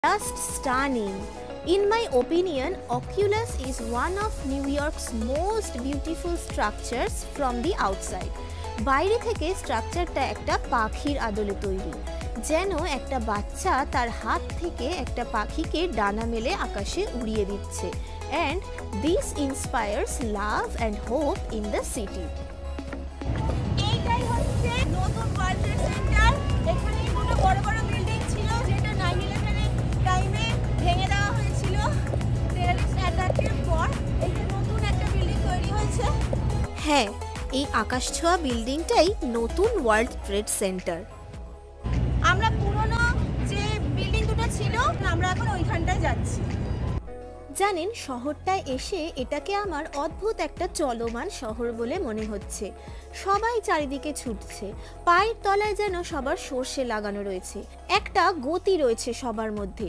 Just stunning. In my opinion, Oculus is one of New York's most beautiful structures from the outside. বাইরে থেকে স্ট্রাকচারটা একটা পাখির আদলে তৈরি, যেন একটা বাচ্চা তার হাত থেকে একটা পাখিকে ডানা মেলে আকাশে উড়িয়ে দিচ্ছে। And this inspires love and hope in the city. এইটাই হচ্ছে নতুন ওয়ার্ল্ড ট্রেড সেন্টার। এখানে দুটো বড় বড় বিল্ডিং ছিল, যেটা 9/11 এর টাইমে ভেঙে দেওয়া হয়েছিল টেররিস্ট অ্যাটাকের পর। এই যে নতুন একটা বিল্ডিং তৈরি হয়েছে। হ্যাঁ, এই আকাশছোঁয়া বিল্ডিংটাই নতুন ওয়ার্ল্ড ট্রেড সেন্টার। আমরা পুরনো যে বিল্ডিং দুটো ছিল, আমরা এখন ওইখানটায় যাচ্ছি। জানেন, শহরটায় এসে এটাকে আমার অদ্ভুত একটা চলমান শহর বলে মনে হচ্ছে। সবাই চারিদিকে ছুটছে, পায়ের তলায় যেন সবার সর্ষে লাগানো রয়েছে, একটা গতি রয়েছে সবার মধ্যে।